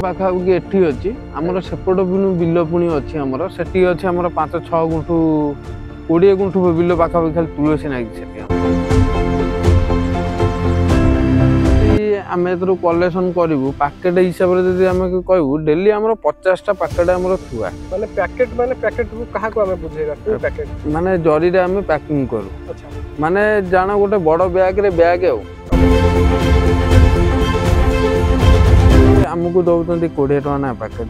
पाखापाखि एठी अछि हमर सेपट बिल पुणी अछि हमर सेठी अछि हमर 5-6 गुंठू 20 गुंठू बिल पाखापाखि खाली तुलसी नागि सेठी आमे एथरो कलेक्शन करू पैकेट हिसाब रे जदि आमे कहू डेली हमर 50 टा पैकेट हमर थुआ माने पैकेट को कहा को हमें बुझेगा कोन पैकेट माने जरी रे आमे पैकिंग करू। अच्छा माने जाना गोटे बड़ बैग रे बैग आउ हमको दउतंती 20 टका ना पैकेट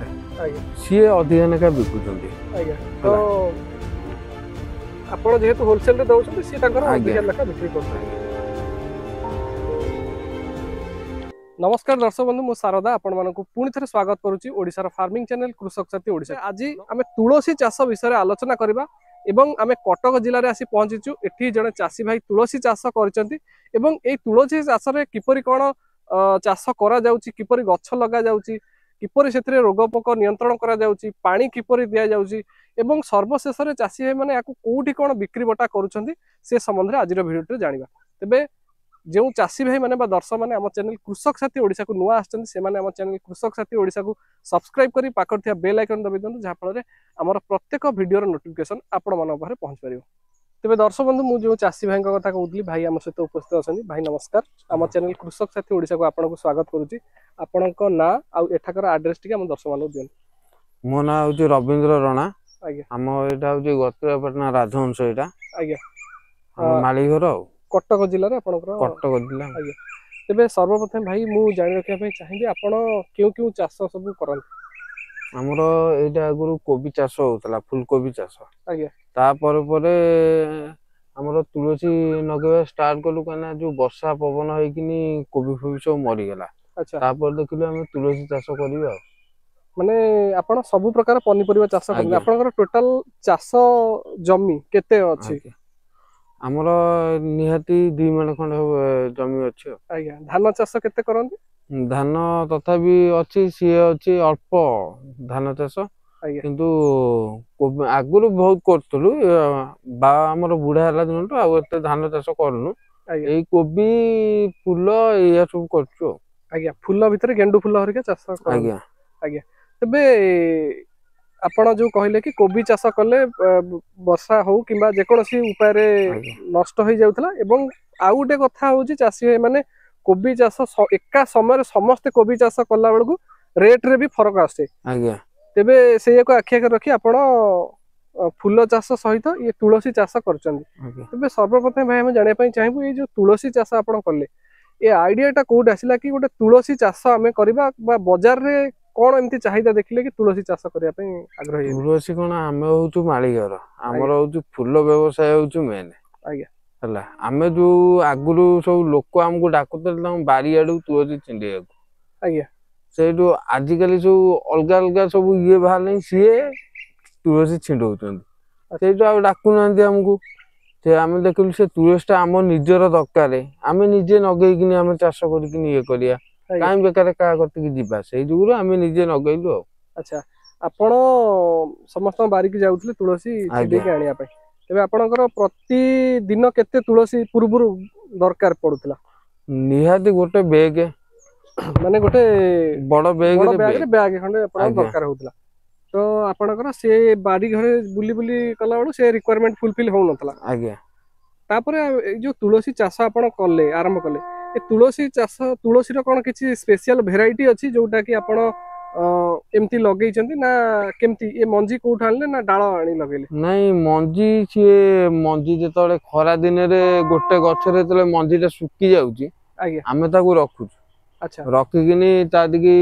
सी अधिक नेका बिकुचंती तो आपण जेहेतु होलसेल रे दउछंती सी ताकर अधिक नेका बिक्री करथि। नमस्कार दर्शक बंधु मु शारदा आपण मानकु पुणी थे स्वागत करुच्ची ओडिशार फार्मिंग चैनल कृषक साथी ओडिशा। आज आम तुलसी चाष विषय आलोचना करबा एवं आम कटक जिले में आसी पहुंचीचु। एठी जड़े चाषी भाई तुलसी चाष करचंती एवं ए तुलसी चाष रे किपरि कोन चाष करा जाउची किपरि गछ लगा जाउची किपरि सेथिरे रोग पोक नियंत्रण करा जाउची पानी किपरि दिया जाउची एवं सर्वशेष रे चाषी भाई माने याकु कोठी कोन बिक्री बटा करूचंती से संबंध रे आजिर भिडियो रे जानिबा। तबे जो चाषी भाई माने बा दर्शक माने आम चैनल कृषक साथी ओडिशा को नुआ आछन से माने आम चैनल कृषक साथी ओडिशा को सब्सक्राइब करी पाकर थिया बेल आइकन दबि दंतु जहा फल रे हमर प्रत्येक वीडियो रो नोटिफिकेशन आपण मन पारे पहुंच परियो। तबे दर्शक बंधु मु जो चाषी भाई का कथा कहउतली भाई आम सहित उपस्थित अछन। भाई नमस्कार आम चैनल कृषक साथी ओडिशा को आपण को स्वागत करूची। आपनक ना आ एठाकर एड्रेस टी हम दर्शक मान दियन। मो ना होची रविंद्र राणा आज्ञा हम एटा होची गतरापटना राजहंस एटा आज्ञा हम माली घर कटक जिल्ला रे आपनकर कटक जिल्ला आज्ञा। तबे सर्वप्रथम भाई मु जानि रखिया पे चाहिबे आपण केउ केउ चाष सब करन। हमरो एटा गुरु कोबी चाष होतला फूलकोबी चाष आज्ञा ता पर हमरो तुलसी नगेवा स्टार्ट कलु कना जो वर्षा पवन होई किनी कोबी फोबी सब मरि गेला। अच्छा ता पर देखिलु हम तुलसी चाष करिबा माने आपण सब प्रकार पनिपरिबा चाष करन। आपनकर टोटल चाष जमी केते अछि? हमरो निहाती 2 मन खंड जमी अछि। आज्ञा धान चाष केते करन? धान तथापि अछि सी अछि अल्प धान चाष किंतु आगुरु बहुत करतलु बा हमर बुढ़ा हला दिन तो आ एते धान चाष करनु एई कोबी फूल या सब करछु। आज्ञा फूल भितर गेंडू फूल हरिका चाष करन। आज्ञा आज्ञा तबे आपण जो कहले कि कोबी चाष कले वर्षा हो किबा जे कोनोसी उपाय रे नष्ट होई जाउतला एवं आ गुटे कथा होची चाषी माने कोबी चाष एका समय समस्त कोबी चाष कला बेलकु रेट रे भी फरक आसे। आज्ञा तेबे से को आखिया के रखी आपण फूल चाष सहित ये तुलसी चाष करचंदी। तेबे सर्वप्रथम भाई हम जानिया पई चाहिबु ए जो तुलसी चाष आपण करले ए आइडियाटा कोड आसिला कि गोटे तुलसी चाष आमे करबा बा बाजार रे कोन एमती चाहिदा देखिले कि तुलसी चाष करिया पई आग्रही? तुलसी कोन आमे होचु माळीगर हमर होचु फूल व्यवसाय होचु मेन। आज्ञा हला आमे जो आगुरु सब लोक हमको डाकुतल तम बारी आडू तुलसी चिंडे। आज्ञा सेठू आजिकली सब अलगा अलगा सब ये बाहर नहीं सीए तुलसी छिंडौचंदी सेठू आ डाकु नांदी हमको से आमे देखलु से तुलसीटा हम निजर दरकारे आमे निजे नगेई किनी आमे चाष करि किनी ये करिया काई बेकार का करते कि जीवा से जुगुरु आमे निजे नगेइलु। अच्छा आपण समस्त बारी की जाउतले तुलसी छिडे के आनिया पई तबे आपणकर प्रति दिन केते तुलसी पूर्वरु दरकार पडुतला? निहाती गोटे बैग माने गोटे बड़ बैग रे बैग खंडे आपण दरकार होतला तो आपणकर से बारी घरे बुली बुली कला बडू से रिक्वायरमेंट फुलफिल हो नतला। आज्ञा तापरे जो तुलसी चाष आपण करले आरंभ करले ए तुलसी चाष तुलसी रो कोन किछि स्पेशल वेराइटी अछि जोटा कि आपण एमती लगेई चंदी ना केमती ए मंजी कोठ आनले ना डाळ आनी लगेले? नहीं मंजी से मंजी जेतले खरा दिन रे गोटे गछ रे तले मंजीटा सुकी जाउची आज्ञा आमे ताकू रखुछु। अच्छा रखी किनी ता दिकी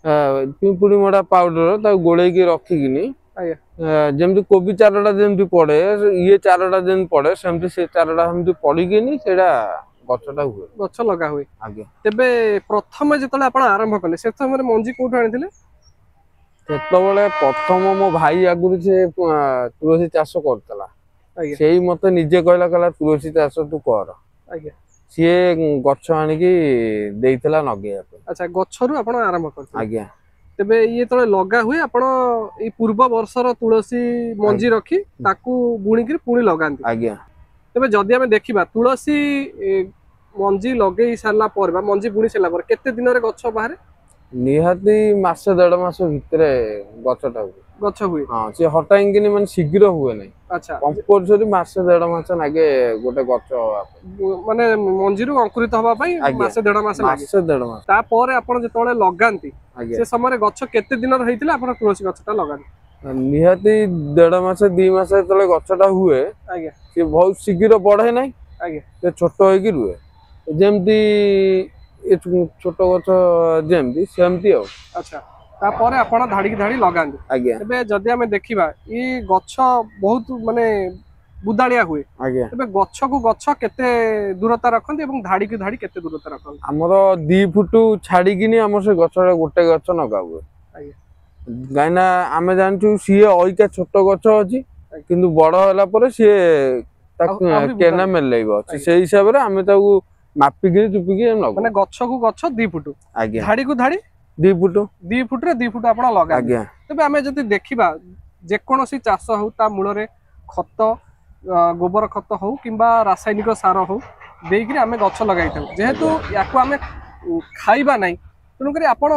पिंपुडी मोडा पाउडर ता गोळेई की रखी किनी आज्ञा जेमती कोबी चारोटा जेमती पड़े ये चारोटा जेम पड़े सेमती से चारोटा हमती पड़ी किनी सेडा गछटा हुए गछ लगा हुए। आज्ञा तबे प्रथम जेतले आपण आरंभ करले से समय मंजी कोठ आनिथिले? सेतबेले प्रथम मो भाई आगुरु से तुलसी चाष करतला सेही मते निजे कहला कला तुलसी चाष तू कर। आज्ञा सी गछ आनी की देइतला नगेया पे। अच्छा गछरु आपण आरंभ करते? आज्ञा तबे ये तले लगा हुए आपण ई पूर्व वर्षर तुलसी मंजी रखी ताकू बुणी के पुणी लगांती? आज्ञा तबे जदी हमें देखिबा तुलसी मंजी लगेई सारला पर बा मंजी बुणी सारला पर केते दिन रे गछ बाहरे? ନିହାତି ମାସେ 1.5 ମାସ ଭିତରେ ଗଛଟା ହୁଏ। ଗଛ ହୁଏ। ହଁ ସେ ହଠାଇକିନି ମାନେ ଶୀଘ୍ର ହୁଏ ନାହିଁ। ଆଚ୍ଛା କମ୍ପଲସରି ମାସେ 1.5 ମାସ ଲାଗେ ଗୋଟେ ଗଛ ହବା ପାଇଁ। ମାନେ ମଞ୍ଜିରୁ ଅଙ୍କୁରିତ ହବା ପାଇଁ ଆଜ୍ଞା ମାସେ 1.5 ମାସ ଲାଗେ। ମାସେ 1.5 ମାସ। ତାପରେ ଆପଣ ଯେତେବେଳେ ଲଗାନ୍ତି ଆଜ୍ଞା ସେ ସମୟରେ ଗଛ କେତେ ଦିନର ହେଇଥିଲେ ଆପଣ ତୁଳସୀ ଗଛଟା ଲଗାନ୍ତି? ନିହାତି 1.5 ମାସ 2 ମାସ ଯେତେବେଳେ ଗଛଟା ହୁଏ ଆଜ୍ଞା ସେ ବହୁତ ଶୀଘ୍ର ବଢେ ନାହିଁ। ଆଜ୍ଞା ସେ ଛୋଟ ହେଇକି ରୁହେ ଯେମିତି ଛୋଟ ଗଛ ଯେମିତି ସେମିତି ଆଉ। ଆଚ୍ଛା ତାପରେ ଆପଣ ଧାଡିକି ଧାଡି ଲଗାନ୍ତି। ଆଜ୍ଞା ଏବେ ଯଦି ଆମେ ଦେଖିବା ଇ ଗଛ ବହୁତ ମାନେ ବୁଦାଳିଆ ହୁଏ। ଆଜ୍ଞା ଏବେ ଗଛକୁ ଗଛ କେତେ ଦୂରତା ରଖନ୍ତି ଏବଂ ଧାଡିକୁ ଧାଡି କେତେ ଦୂରତା ରଖନ୍ତି? ଆମର 2 ଫୁଟ ଛାଡିକିନି ଆମର ସେ ଗଛଟା ଗୋଟେ ଗଛ ଲଗା ହୁଏ। ଆଜ୍ଞା କାହିଁକିନା ଆମେ ଜାଣିଛୁ ସିଏ ଅଇକା ଛୋଟ ଗଛ ଅଛି ଆଜ୍ଞା କିନ୍ତୁ ବଡ ହେଲା ପରେ ସିଏ ତାକୁ ଆହୁରି କେନା ବୁଦାଳିଆ। ମେଲେଇବ ଆଜ୍ଞା ସେଇ ହିସାବରେ ଆମେ ତାକୁ ମାପିକିରି ଚୁପିକି ଲଗଉ। ମାନେ ଗଛକୁ ଗଛ 2 ଫୁଟ ଆଜ୍ଞା ଧାଡିକୁ ଧାଡି 2 ଫୁଟ 2 ଫୁଟରେ 2 ଫୁଟ ଆପଣ ଲଗାନ୍ତି। ଆଜ୍ଞା ତେବେ ଆମେ ଯଦି ଦେଖିବା ଯେକୌଣସି ଚାଷ ହଉ ତା ମୂଳରେ ଖତ ଗୋବର ଖତ ହଉ କିମ୍ବା ରାସାୟନିକ ସାର ହଉ ଦେଇକିରି ଆମେ ଗଛ ଲଗାଇଥାଉ। ଯେହେତୁ ୟାକୁ ଆମେ ଖାଇବା ନାହିଁ ତେଣୁକରି ଆପଣ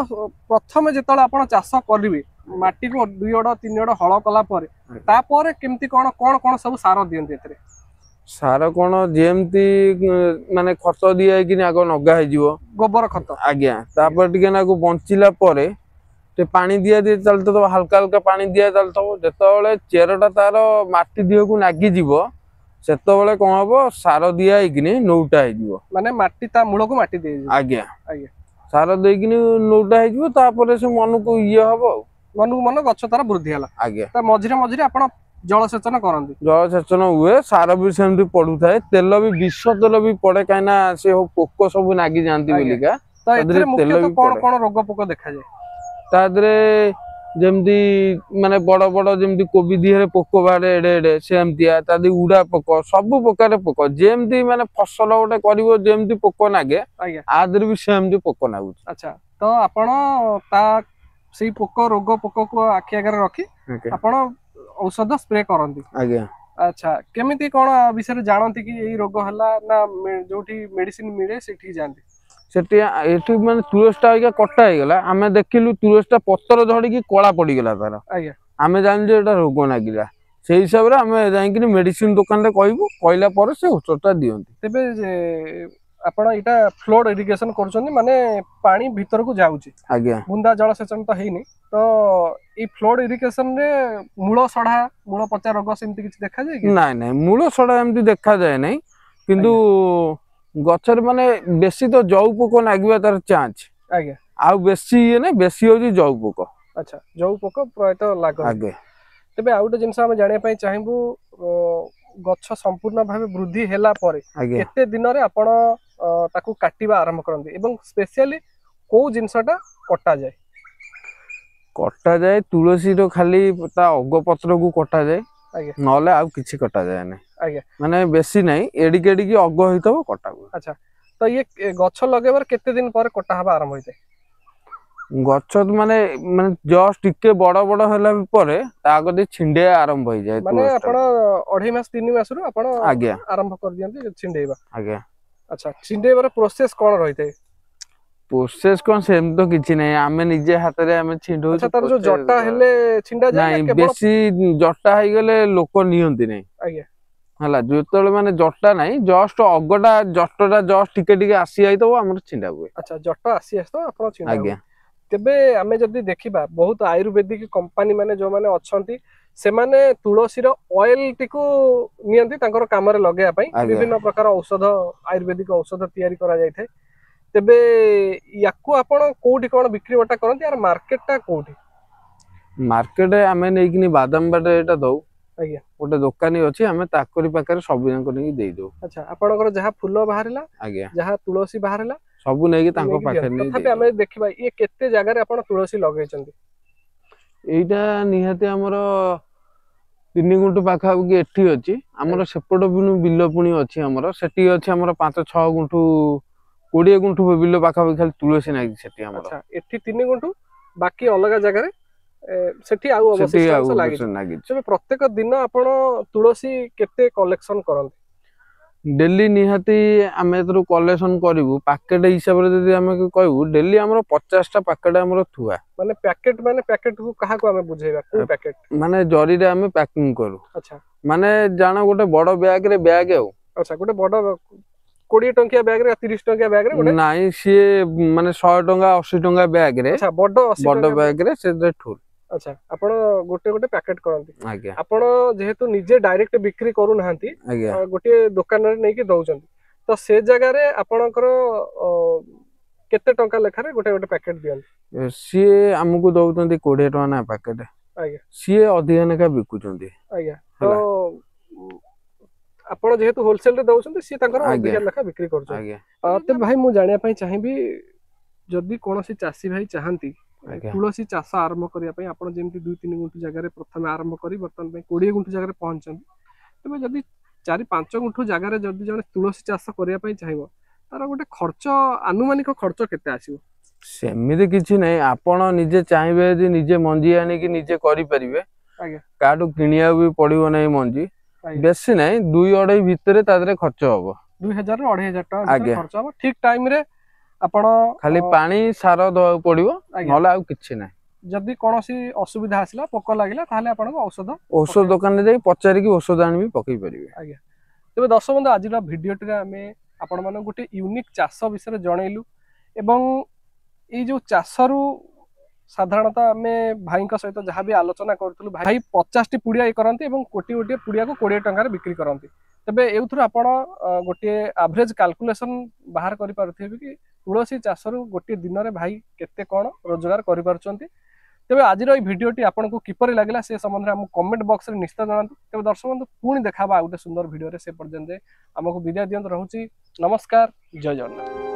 ପ୍ରଥମେ ଯେତେବେଳେ ଆପଣ ଚାଷ କରିବେ ମାଟିକୁ 2 ଅଡ଼ 3 ଅଡ଼ ହଳ କଲା ପରେ ତାପରେ କେମିତି କଣ କଣ କଣ ସବୁ ସାର ଦିଅନ୍ତି ଏଥିରେ? ସାର କଣ ଯେମିତି ମାନେ ଖତ ଦିଆ ହେଇକିନି ଆଗ ନଗା ହେଇଯିବ ଗୋବର ଖତ। ଆଜ୍ଞା ତାପରେ ଟିକେ ନାକୁ ବଞ୍ଚିଲା ପରେ ଟିକେ ପାଣି ଦିଆ ଦିଏ ଚାଲିଥିବ ହାଲକା ହାଲକା ପାଣି ଦିଆ ଚାଲିଥିବ ଯେତେବେଳେ ଚେରଟା ତାର ମାଟି ଦିହକୁ ଲାଗିଯିବ ସେତେବେଳେ କଣ ହବ ସାର ଦିଆ ହେଇକିନି ନୌଟା ହେଇଯିବ। ମାନେ ମାଟି ତା ମୂଳକୁ ମାଟି ଦେଇଯିବ। ଆଜ୍ଞା ଆଜ୍ଞା ସାର ଦେଇକିନି ନୌଟା ହେଇଯିବ ତାପରେ ସେ ମନକୁ ଇଏ ହବ ଆଉ। ମନକୁ ମନ ଗଛ ତାର ବୃଦ୍ଧି ହେଲା। ଆଜ୍ଞା ତା ମଝିରେ ମଝିରେ ଆପଣ ଜଳସେଚନ କରନ୍ତି। ଜଳସେଚନ ହୁଏ ସାର ବି ସେମିତି ପଡୁଥାଏ ତେଲ ବି ବିଷ ତେଲ ବି ପଡେ କାହିଁକିନା ସେ ପୋକ ସବୁ ଲାଗିଯାଆନ୍ତି ଆଜ୍ଞା ବୋଲିକା ତ ତା ଦେହରେ ଏଥିରେ ତେଲ ମୁଖ୍ୟତଃ ବି କଣ ପଡେ। କଣ ରୋଗ ପୋକ ଦେଖାଯାଏ? ତା ଦେହରେ ଯେମିତି ମାନେ ବଡ ବଡ ଯେମିତି କୋବି ଦିହରେ ପୋକ ବାହାରେ ଏଡେ ଏଡେ ସେମିତିଆ ତା ଦେହରେ ଉଡା ପୋକ ସବୁ ପ୍ରକାର ପୋକ ଯେମିତି ମାନେ ଫସଲ ଗୋଟେ କରିବ ଯେମିତି ପୋକ ଲାଗେ ଆଜ୍ଞା ଆ ଦେହରେ ବି ସେମିତି ପୋକ ଲାଗୁଛି। ଆଚ୍ଛା ତ ଆପଣ ତା ସେଇ ପୋକ ରୋଗ ପୋକକୁ ଆଖି ଆଗରେ ରଖି ଆଜ୍ଞା ଆପଣ ଔଷଧ ସ୍ପ୍ରେ କରନ୍ତି। ଆଜ୍ଞା ଆଚ୍ଛା କେମିତି କଣ ବିଷୟରେ ଜାଣନ୍ତି କି ଏଇ ରୋଗ ହେଲା ନା ଯୋଉଠି ମେଡିସିନ ମିଳେ ସେଠିକି ଯାଆନ୍ତି? ସେଠି ଏଠି ମାନେ ତୁଳସୀ ଟା ଆଜ୍ଞା କଟା ହେଇଗଲା ଆମେ ଦେଖିଲୁ ତୁଳସୀ ଟା ପତ୍ର ଝଡିକି କଳା ପଡିଗଲା ତାର ଆଜ୍ଞା ଆମେ ଜାଣିଲୁ ଏଇଟା ରୋଗ ଲାଗିଲା ସେଇ ହିସାବରେ ଆମେ ଯାଇକିରି ମେଡିସିନ ଦୋକାନରେ କହିବୁ କହିଲା ପରେ ସେ ଔଷଧ ଟା ଦିଅନ୍ତି। ତେବେ ଆପଣ ଏଇଟା ଫ୍ଲୋଡ ଇରିଗେସନ କରୁଛନ୍ତି ମାନେ ପାଣି ଭିତରକୁ ଯାଉଛି ଆଜ୍ଞା ବୁନ୍ଦା ଜଳ ସେଚନ ତ ହେଇନି ତ ଏଇ ଫ୍ଲୋଡ ଇରିଗେସନ ରେ ମୂଳ ସଢା ମୂଳ ପଚା ରୋଗ ସେମିତି କିଛି ଦେଖାଯାଏ କି? ନାଇଁ ନାଇଁ ମୂଳ ସଡା ଏମିତି ଦେଖାଯାଏ ନାହିଁ କିନ୍ତୁ ଆଜ୍ଞା ଗଛରେ ମାନେ ବେଶୀ ତ ଜଉ ପୋକ ଲାଗିବା ତାର ଚାନ୍ସ ଆଜ୍ଞା ଆଉ ବେଶୀ ଇଏ ନାଇଁ ବେଶୀ ହଉଛି ଜଉ ପୋକ। ଆଚ୍ଛା ଜଉ ପୋକ ପ୍ରାୟତଃ ଲାଗନ୍ତି। ଆଜ୍ଞା ତେବେ ଆଉ ଗୋଟେ ଜିନିଷ ଆମେ ଜାଣିବା ପାଇଁ ଚାହିଁବୁ ଗଛ ସମ୍ପୂର୍ଣ୍ଣ ଭାବେ ବୃଦ୍ଧି ହେଲା ପରେ ଆଜ୍ଞା କେତେ ଦିନରେ ଆପଣ ତାକୁ କାଟିବା ଆରମ୍ଭ କରନ୍ତି ଏବଂ ସ୍ପେସିଆଲି କୋଉ ଜିନିଷ ଟା କଟାଯାଏ? କଟାଯାଏ ତୁଳସୀର ଖାଲି ତା ଅଗ ପତ୍ରକୁ କଟାଯାଏ ଆଜ୍ଞା ନହେଲେ ଆଉ କିଛି କଟାଯାଏ ନାହିଁ ଆଜ୍ଞା ମାନେ ବେଶୀ ନାହିଁ ଏଡିକି ଏଡିକି ଅଗ ହେଇଥିବ କଟା ହୁଏ। ଆଚ୍ଛା ତ ଇଏ ଗଛ ଲଗେଇବାର କେତେ ଦିନ ପରେ କଟା ହବା ଆରମ୍ଭ ହେଇଥାଏ? ଗଛ ମାନେ ମାନେ ଜଷ୍ଟ ଟିକେ ବଡ ବଡ ହେଲା ପରେ ତା କତିକି ଛିଣ୍ଡେଇବା ଆରମ୍ଭ ହେଇଯାଏ ମାନେ ତୁଳସୀ ଆପଣ ଟାକୁ। 2.5 ମାସ 3 ମାସରୁ ଆପଣ ଆଜ୍ଞା ଆରମ୍ଭ କରିଦିଅନ୍ତି ଛିଣ୍ଡେଇବା। ଆଜ୍ଞା ଆଚ୍ଛା ଛିଣ୍ଡେଇବାର ପ୍ରୋସେସ କଣ ରହିଥାଏ? ପ୍ରୋସେସ କଣ ସେମିତି ତ କିଛି ନାହିଁ ଆମେ ନିଜେ ହାତରେ ଆମେ ଆଚ୍ଛା ଛିଣ୍ଡଉଛୁ ତାର ଯୋଉ ଜଟା ହେଲେ ଛିଣ୍ଡା ଯାଏ ନା ନାଇଁ କେବଳ ବେଶୀ ଜଟା ହେଇଗଲେ ଲୋକ ନିଅନ୍ତି ନାଇଁ ଆଜ୍ଞା ହେଲା ଯେତେବେଳେ ମାନେ ଜଟା ନାହିଁ ଜଷ୍ଟ ଅଗଟା ଜଷ୍ଟ ଟା ଜଷ୍ଟ ଟିକେ ଟିକେ ଆସି ଯାଇଥିବ ଆମର ଛିଣ୍ଡା ହୁଏ। ଆଚ୍ଛା ଜଟ ଆସି ଆସିଥିବ ଆପଣ ଛିଣ୍ଡା ହୁଏ। ଆଜ୍ଞା ତେବେ ଆମେ ଯଦି ଦେଖିବା ବହୁତ ଆୟୁର୍ବେଦିକ କମ୍ପାନୀ ମାନେ ଯୋଉମାନେ ଅଛନ୍ତି ସେମାନେ ତୁଳସୀର ଅଏଲ ଟିକୁ ନିଅନ୍ତି ତାଙ୍କର କାମରେ ଲଗେଇବା ପାଇଁ ଆଜ୍ଞା ବିଭିନ୍ନ ପ୍ରକାର ଔଷଧ ଆୟୁର୍ବେଦିକ ଔଷଧ ତିଆରି କରାଯାଇଥାଏ। ତେବେ ୟାକୁ ଆପଣ କୋଉଠି କଣ ବିକ୍ରି ବଟା କରନ୍ତି ୟାର ମାର୍କେଟ ଟା କୋଉଠି? ମାର୍କେଟ ଆମେ ନେଇକିନି ବାଦାମ ବାଡି ଏଇଟା ଦଉ ଆଜ୍ଞା ଗୋଟେ ଦୋକାନୀ ଅଛି ଆମେ ତାଙ୍କରି ପାଖରେ ସବୁ ଯାକ ନେଇକି ଦେଇଦଉ। ଆଚ୍ଛା ଆପଣଙ୍କର ଯାହା ଫୁଲ ବାହାରିଲା ଆଜ୍ଞା ଯାହା ତୁଳସୀ ବାହାରିଲା ସବୁ ତାଙ୍କ ନେଇକି ପାଖରେ ଦିଅନ୍ତି ନେଇ ତଥାପି ଦେଇଦଉ। ଆମେ ଦେଖିବା ଇଏ କେତେ ଜାଗାରେ ଆପଣ ତୁଳସୀ ଲଗେଇଛନ୍ତି? ଏଇଟା ନିହାତି ଆମର 3 ଗୁଣ୍ଠ ପାଖାପାଖି ଏଠି ଅଛି ଆମର ସେପଟ ବିଲ ପୁଣି ଅଛି ଆମର ସେଠି ଅଛି ଆମର 5-6 ଗୁଣ୍ଠୁ 20 ଗୁଣ୍ଠୁ ବିଲ ପାଖାପାଖି ଖାଲି ତୁଳସୀ ନାଗିଛି ସେଠି ଆମର। ଆଚ୍ଛା ଏଠି 3 ଗୁଣ୍ଠୁ ବାକି ଅଲଗା ଜାଗାରେ ସେଠି ଆଉ ସେଠି ଅବଶିଷ୍ଟ ଆଉ ଅଂଶ ଲାଗିଛି ନାଗିଛି ତେବେ ପ୍ରତ୍ୟେକ ଦିନ ଆପଣ ତୁଳସୀ କେତେ କଲେକ୍ସନ କରନ୍ତି? डेली निहाती आम कलेक्शन करूँ पैकेट हिसाब से आम कहू डेली आम 50टा पैकेट आम थुआ माने पैकेट को कहा को हमें बुझेगा को पैकेट माने जरी रे आम पैकिंग करू अच्छा माने जाना गोटे बड़ बैग रे बैग आउ अच्छा गोटे बड़ 20 टंकिया बैग रे 30 टंकिया बैग रे गोटे नाई सी माने 100 टंका 80 टंका बैग रे अच्छा बड़ बैग रे से ठुल अच्छा आपण गोटे गोटे पैकेट करंती आज्ञा आपण जेहेतु निजे डायरेक्ट बिक्री करू नाहंती आज्ञा गोटे दुकान रे नै कि दउचंती तो से जगह रे आपणकर केते टंका लेखा रे गोटे गोटे पैकेट दियन सी हमको दउचंती 20 टंका ना पैकेट आज्ञा सी अधिक नेका बिकुचंती आज्ञा तो आपण जेहेतु होलसेल रे दउचंती सी तांकर अधिक लेखा बिक्री करछन आज्ञा ते भाई मु जानिया पई चाहिबी जदी कोनोसी चासी भाई चाहंती तुलसी चाष आरंभ करने आप जमी 2-3 गुंठ जगह प्रथम आरंभ कर बर्तमान 20 गुंठ जगह पहुंचते तेज जदि 4-5 गुंठ जगह जदि जन तुलसी चाष करने चाहिए तार गोटे खर्च आनुमानिक खर्च केते आसीबो सेमिति किछि नै आपण निजे चाहिबे जे निजे मंजी आनी कि निजे करि परिबे आज्ञा काटू किनिया भी पड़िबो नै मंजी बेसी नै 2-2.5 भितरे तादरे खर्च होबो 2000 ରୁ 2500 टका खर्च होबो ठीक टाइम रे आपण खाली पानी सार दवा पड़िबो नला आ किछि नै जदि कोनोसी असुविधा आसिला पोक लागिला ताहले आपण औषध दुकान रे जाई पचारि कि औषध आनी पकई परिबे आज्ञा तबे दर्शक बंधु आज भिडियोटी रे हमें आपण मन गोटे यूनिक चाष विषय जनइलु एवं ये जो चाषरु साधारणतः आमे भाई सहित जहाँ भी आलोचना करूँ भाई 50टी पुड़िया करती कोटी गोटे पुड़िया को 20 टंका बिक्री करती तेबे एथुर आपण गोटे एवरेज कैलकुलेशन बाहर करि पारुथिबे कि तुलसी चाषरु गोटे दिन रे भाई केते कोन रोजगार करि पारुचंती तेबे आज भिडियोटी आपको किपरि लागला से संबंध में कमेंट बॉक्स रे निश्चित जणातु तेबे दर्शक बंधु पुणी देखाबा गोटे सुंदर भिडियो रे से पर्यंत हमको विदाय दियंत रहउची नमस्कार जय जगन्नाथ।